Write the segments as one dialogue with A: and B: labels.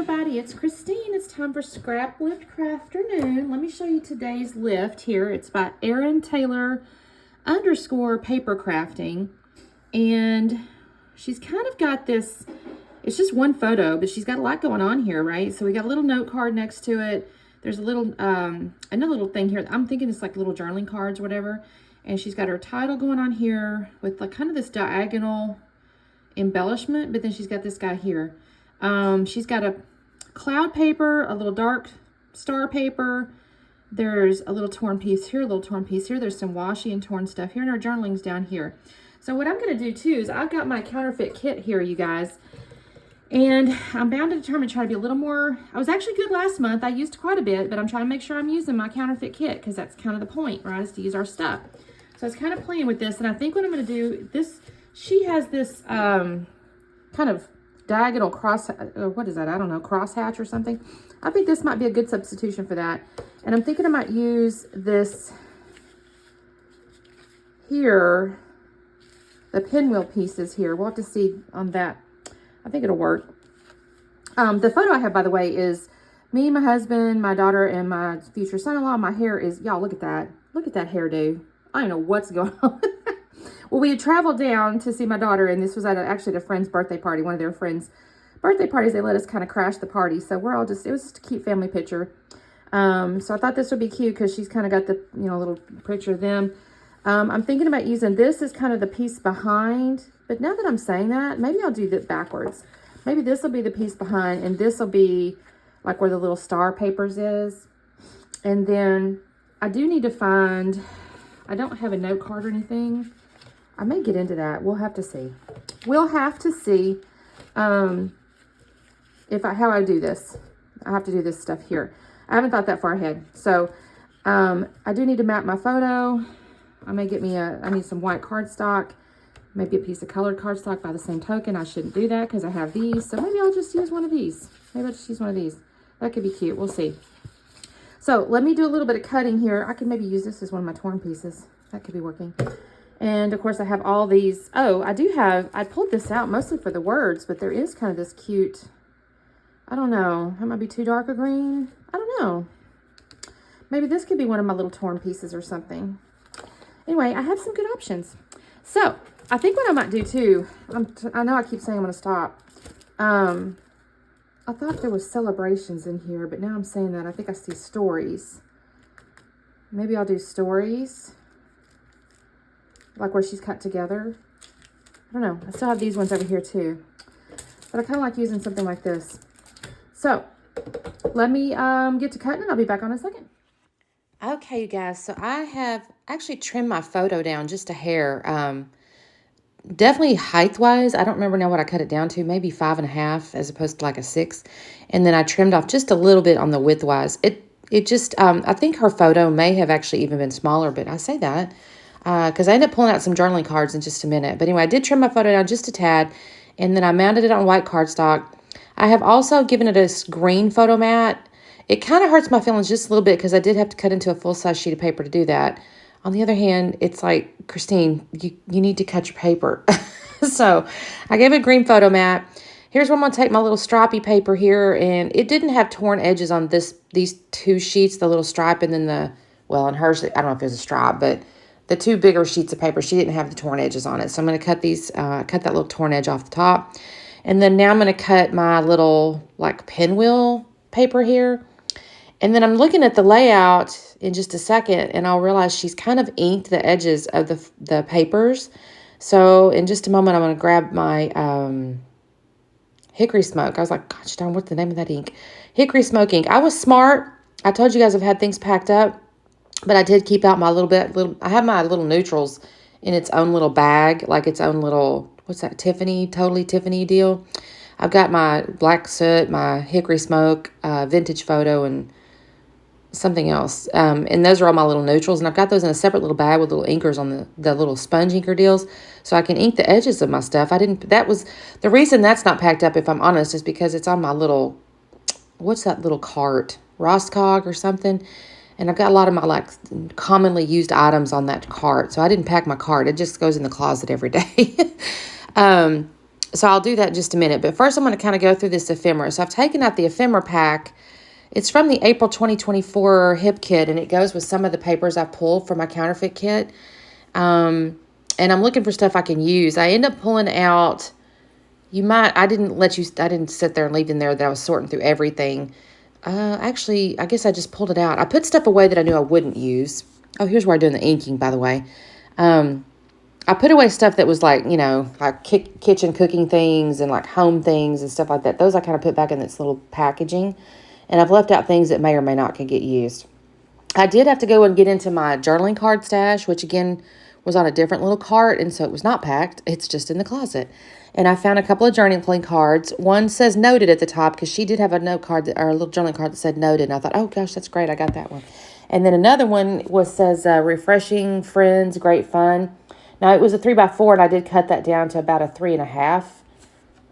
A: everybody, it's Christine. It's time for Scraplift Crafternoon. Let me show you today's lift here. It's by Erin Taylor _ paper crafting. And she's kind of got this, it's just one photo, but she's got a lot going on here, right? So we got a little note card next to it. There's a little, another little thing here. I'm thinking it's like little journaling cards or whatever. And she's got her title going on here with like kind of this diagonal embellishment, but then she's got this guy here. She's got a cloud paper, a little dark star paper. There's a little torn piece here, a little torn piece here. There's some washi and torn stuff here, and our journaling's down here. So what I'm going to do too is I've got my counterfeit kit here, you guys, and I'm bound and determined to try to be a little more. I was actually good last month. I used quite a bit, but I'm trying to make sure I'm using my counterfeit kit because that's kind of the point, right, is to use our stuff. So I was kind of playing with this, and I think what I'm going to do, this, she has this kind of diagonal cross, what is that? I don't know, crosshatch or something. I think this might be a good substitution for that. And I'm thinking I might use this here, the pinwheel pieces here. We'll have to see on that. I think it'll work. The photo I have, by the way, is me, my husband, my daughter, and my future son-in-law. My hair is, y'all, look at that. Look at that hairdo. I don't know what's going on. Well, we had traveled down to see my daughter, and this was at actually at a friend's birthday party, one of their friends' birthday parties. They let us kind of crash the party. So we're all just, it was just a cute family picture. So I thought this would be cute because she's kind of got the, you know, little picture of them. I'm thinking about using this as kind of the piece behind. But now that I'm saying that, maybe I'll do that backwards. Maybe this will be the piece behind, and this will be like where the little star papers is. And then I do need to find, I don't have a note card or anything. I may get into that. We'll have to see. We'll have to see how I do this. I have to do this stuff here. I haven't thought that far ahead. So I do need to map my photo. I may get me I need some white cardstock, maybe a piece of colored cardstock by the same token. I shouldn't do that because I have these. So maybe I'll just use one of these. Maybe I'll just use one of these. That could be cute. We'll see. So let me do a little bit of cutting here. I could maybe use this as one of my torn pieces. That could be working. And of course I have all these. Oh, I pulled this out mostly for the words, but there is kind of this cute, I don't know, that might be too dark a green. I don't know. Maybe this could be one of my little torn pieces or something. Anyway, I have some good options. So I think what I might do too, I know I keep saying I'm going to stop. I thought there was celebrations in here, but now I'm saying that I think I see stories. Maybe I'll do stories. Like where she's cut together. I don't know. I still have these ones over here too. But I kind of like using something like this. So let me get to cutting and I'll be back on in a second. Okay, you guys. So I have actually trimmed my photo down just a hair. Definitely height-wise. I don't remember now what I cut it down to. Maybe 5.5 as opposed to like a 6. And then I trimmed off just a little bit on the width-wise. It just, I think her photo may have actually even been smaller, but I say that. Because I ended up pulling out some journaling cards in just a minute. But anyway, I did trim my photo down just a tad, and then I mounted it on white cardstock. I have also given it a green photo mat. It kind of hurts my feelings just a little bit because I did have to cut into a full-size sheet of paper to do that. On the other hand, it's like, Christine, you need to cut your paper. So I gave it a green photo mat. Here's where I'm going to take my little stripy paper here, and it didn't have torn edges on these two sheets, the little stripe, and then well, on hers, I don't know if there's a stripe, but the two bigger sheets of paper, she didn't have the torn edges on it. So I'm going to cut these, cut that little torn edge off the top. And then now I'm going to cut my little like pinwheel paper here. And then I'm looking at the layout in just a second, and I'll realize she's kind of inked the edges of the papers. So in just a moment, I'm going to grab my Hickory Smoke. I was like, gosh darn, what's the name of that ink? Hickory Smoke ink. I was smart. I told you guys I've had things packed up. But I did keep out my I have my little neutrals in its own little bag, like its own little, what's that, totally Tiffany deal. I've got my Black Soot, my Hickory Smoke, Vintage Photo, and something else. And those are all my little neutrals. And I've got those in a separate little bag with little inkers on the little sponge inker deals. So I can ink the edges of my stuff. That was, the reason that's not packed up, if I'm honest, is because it's on my little, what's that little cart? Roscog or something. And I've got a lot of my like commonly used items on that cart. So I didn't pack my cart. It just goes in the closet every day. So I'll do that in just a minute. But first I'm going to kind of go through this ephemera. So I've taken out the ephemera pack. It's from the April 2024 HIP kit, and it goes with some of the papers I pulled from my counterfeit kit. And I'm looking for stuff I can use. I end up pulling out, I didn't sit there and leave in there that I was sorting through everything. Actually, I guess I just pulled it out. I put stuff away that I knew I wouldn't use. Oh, here's where I'm doing the inking, by the way. I put away stuff that was like, like kitchen cooking things and like home things and stuff like that. Those I kind of put back in this little packaging. And I've left out things that may or may not can get used. I did have to go and get into my journaling card stash, which again was on a different little cart. And so it was not packed. It's just in the closet. And I found a couple of journaling cards. One says noted at the top because she did have a note card or a little journaling card that said noted. And I thought, oh gosh, that's great. I got that one. And then another one says refreshing, friends, great fun. Now, it was a 3x4, and I did cut that down to about a 3.5.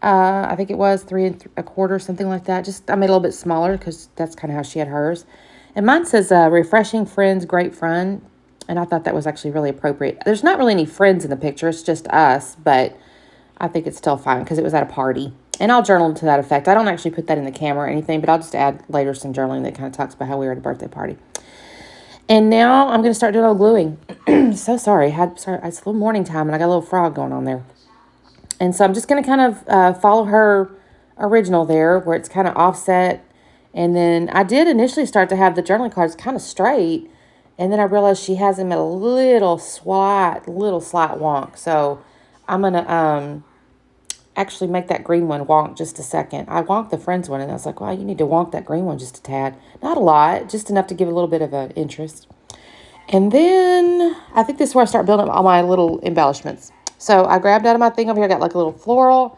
A: I think it was 3.25, something like that. Just, I made it a little bit smaller because that's kind of how she had hers. And mine says refreshing, friends, great fun. And I thought that was actually really appropriate. There's not really any friends in the picture. It's just us, but I think it's still fine because it was at a party. And I'll journal to that effect. I don't actually put that in the camera or anything, but I'll just add later some journaling that kind of talks about how we were at a birthday party. And now I'm going to start doing a little gluing. So sorry. It's a little morning time, and I got a little frog going on there. And so I'm just going to kind of follow her original there, where it's kind of offset. And then I did initially start to have the journaling cards kind of straight. And then I realized she has them at a little slight wonk. So I'm going to actually make that green one wonk just a second. I wonked the friends one, and I was like, well, you need to wonk that green one just a tad. Not a lot, just enough to give a little bit of an interest. And then I think this is where I start building up all my little embellishments. So I grabbed out of my thing over here. I got like a little floral.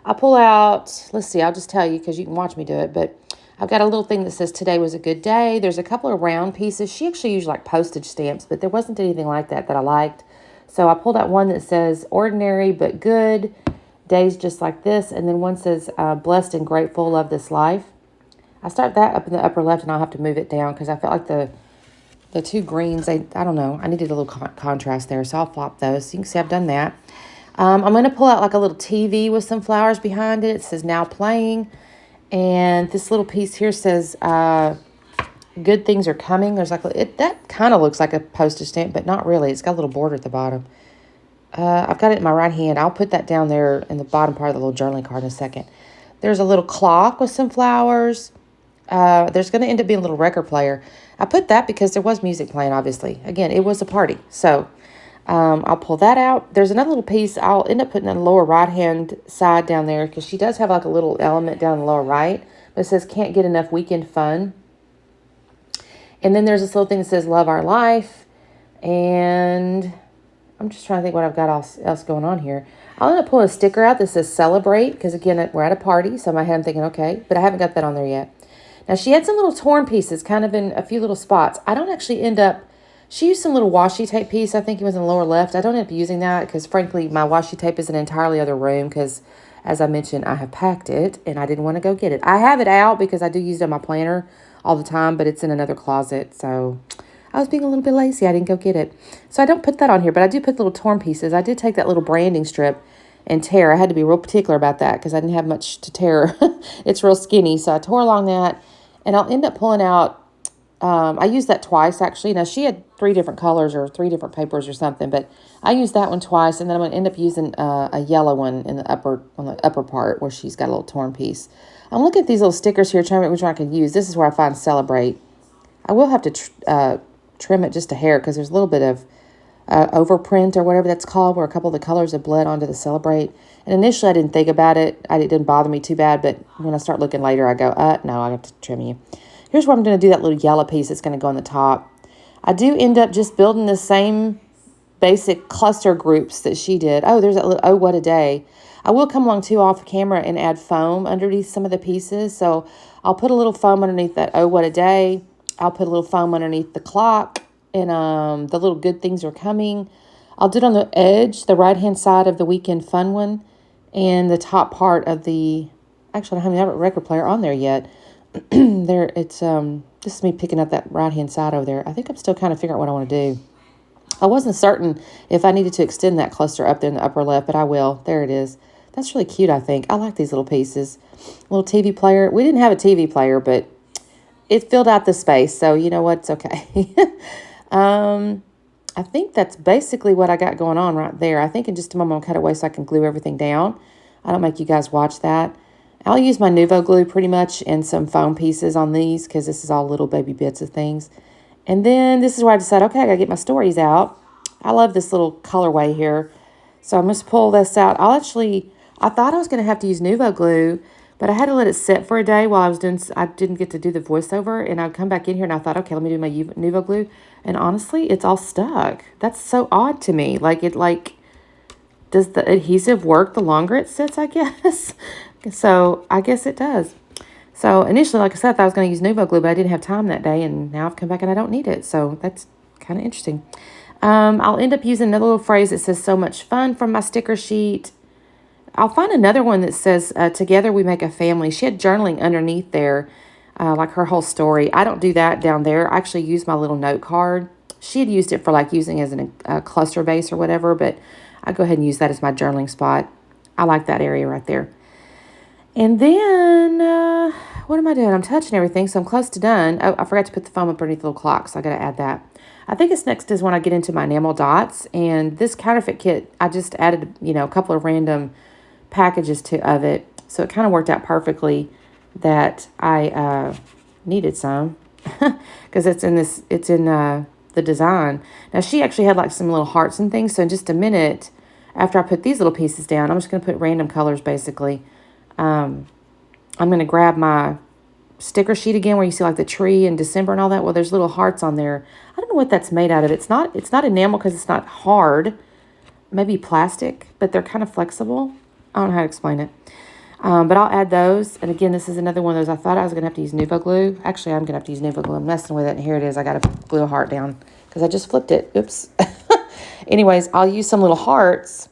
A: I pull out, let's see, I'll just tell you because you can watch me do it. But I've got a little thing that says today was a good day. There's a couple of round pieces. She actually used like postage stamps, but there wasn't anything like that I liked. So I pulled out one that says ordinary but good. Days just like this. And then one says blessed and grateful, love this life. I start that up in the upper left, and I'll have to move it down because I felt like the two greens, I don't know, I needed a little contrast there, so I'll flop those. So you can see I've done that. I'm going to pull out like a little TV with some flowers behind it. It says now playing. And this little piece here says good things are coming. There's like, that kind of looks like a postage stamp, but not really. It's got a little border at the bottom. I've got it in my right hand. I'll put that down there in the bottom part of the little journaling card in a second. There's a little clock with some flowers. There's going to end up being a little record player. I put that because there was music playing, obviously. Again, it was a party. So I'll pull that out. There's another little piece I'll end up putting on the lower right-hand side down there because she does have like a little element down the lower right. But it says, can't get enough weekend fun. And then there's this little thing that says, love our life. And I'm just trying to think what I've got else going on here. I'll end up pulling a sticker out that says celebrate because, again, we're at a party. So in my head, I'm thinking, okay, but I haven't got that on there yet. Now, she had some little torn pieces kind of in a few little spots. I don't actually end up, she used some little washi tape piece. I think it was in the lower left. I don't end up using that because, frankly, my washi tape is in an entirely other room because, as I mentioned, I have packed it and I didn't want to go get it. I have it out because I do use it on my planner all the time, but it's in another closet. So I was being a little bit lazy. I didn't go get it. So I don't put that on here, but I do put little torn pieces. I did take that little branding strip and tear. I had to be real particular about that because I didn't have much to tear. It's real skinny. So I tore along that, and I'll end up pulling out, I used that twice, actually. Now, she had 3 different colors or 3 different papers or something, but I used that one twice, and then I'm going to end up using a yellow one in the on the upper part where she's got a little torn piece. I'm looking at these little stickers here, trying to which one I can use. This is where I find celebrate. I will have to trim it just a hair because there's a little bit of overprint or whatever that's called where a couple of the colors have bled onto the celebrate. And initially I didn't think about it. It didn't bother me too bad, but when I start looking later, I go, no, I have to trim you. Here's where I'm going to do that little yellow piece that's going to go on the top. I do end up just building the same basic cluster groups that she did. Oh, there's that little, oh, what a day. I will come along too off camera and add foam underneath some of the pieces. So I'll put a little foam underneath that, oh, what a day. I'll put a little foam underneath the clock and the little good things are coming. I'll do it on the edge, the right-hand side of the weekend fun one, and the top part of the, actually, I don't have a record player on there yet. There, it's, this is me picking up that right-hand side over there. I think I'm still kind of figuring out what I want to do. I wasn't certain if I needed to extend that cluster up there in the upper left, but I will. There it is. That's really cute, I think. I like these little pieces. Little TV player. We didn't have a TV player, but it filled out the space. So, you know what? It's okay. I think that's basically what I got going on right there. I think in just a moment I'll cut away so I can glue everything down. I don't make you guys watch that. I'll use my Nuvo glue pretty much and some foam pieces on these because this is all little baby bits of things. And then this is where I decided, okay, I got to get my stories out. I love this little colorway here. So I'm going to pull this out. I thought I was going to have to use Nuvo glue, but I had to let it sit for a day while I didn't get to do the voiceover. And I'd come back in here and I thought, okay, let me do my Nuvo glue. And honestly, it's all stuck. That's so odd to me. Does the adhesive work the longer it sits, I guess? So I guess it does. So initially, like I said, I thought I was going to use Nuvo glue, but I didn't have time that day. And now I've come back and I don't need it. So that's kind of interesting. I'll end up using another little phrase that says so much fun from my sticker sheet. I'll find another one that says, together we make a family. She had journaling underneath there, like her whole story. I don't do that down there. I actually use my little note card. She had used it for like using as a cluster base or whatever, but I go ahead and use that as my journaling spot. I like that area right there. And then, what am I doing? I'm touching everything, so I'm close to done. Oh, I forgot to put the foam up underneath the little clock, so I got to add that. I think it's next is when I get into my enamel dots. And this counterfeit kit, I just added, a couple of random packages of it. So it kind of worked out perfectly that I needed some because it's in the design. Now she actually had like some little hearts and things. So in just a minute, after I put these little pieces down, I'm just going to put random colors basically. I'm going to grab my sticker sheet again where you see like the tree in December and all that. Well, there's little hearts on there. I don't know what that's made out of. It's not enamel because it's not hard. Maybe plastic, but they're kind of flexible. I don't know how to explain it. But I'll add those. And again, this is another one of those. I thought I was going to have to use Nuvo glue. Actually, I'm going to have to use Nuvo glue. I'm messing with it. And here it is. I got to glue a heart down because I just flipped it. Oops. Anyways, I'll use some little hearts.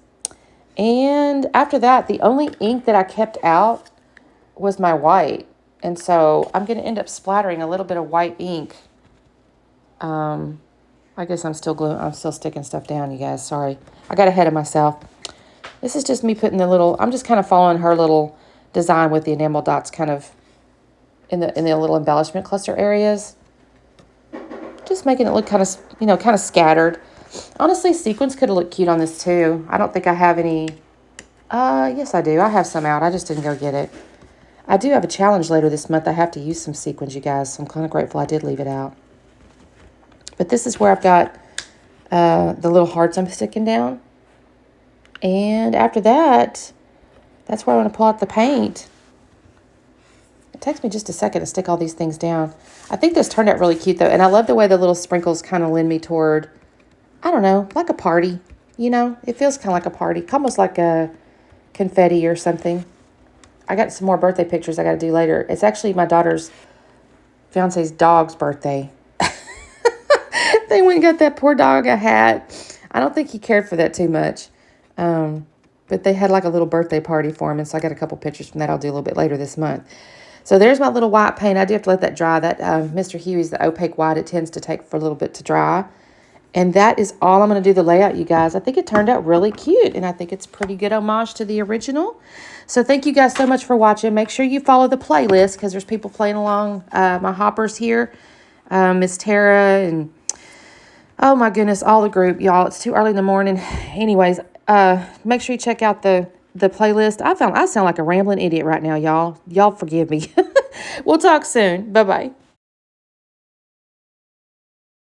A: And after that, the only ink that I kept out was my white. And so I'm going to end up splattering a little bit of white ink. I guess I'm still sticking stuff down, you guys. Sorry. I got ahead of myself. This is just me putting I'm just kind of following her little design with the enamel dots kind of in the little embellishment cluster areas. Just making it look kind of scattered. Honestly, sequins could have looked cute on this too. I don't think I have any. Yes, I do. I have some out. I just didn't go get it. I do have a challenge later this month. I have to use some sequins, you guys. So I'm kind of grateful I did leave it out. But this is where I've got the little hearts I'm sticking down. And after that, that's where I want to pull out the paint. It takes me just a second to stick all these things down. I think this turned out really cute, though. And I love the way the little sprinkles kind of lend me toward, I don't know, like a party. It feels kind of like a party. Almost like a confetti or something. I got some more birthday pictures I got to do later. It's actually my daughter's fiance's dog's birthday. They went and got that poor dog a hat. I don't think he cared for that too much. But they had like a little birthday party for him. And so I got a couple pictures from that I'll do a little bit later this month. So there's my little white paint. I do have to let that dry. That Mr. Huey's the opaque white. It tends to take for a little bit to dry. And that is all I'm going to do the layout, you guys. I think it turned out really cute. And I think it's pretty good homage to the original. So thank you guys so much for watching. Make sure you follow the playlist because there's people playing along my hoppers here. Miss Tara and, oh my goodness, all the group, y'all. It's too early in the morning. Anyways, make sure you check out the playlist. I sound like a rambling idiot right now, y'all. Y'all forgive me. We'll talk soon. Bye-bye.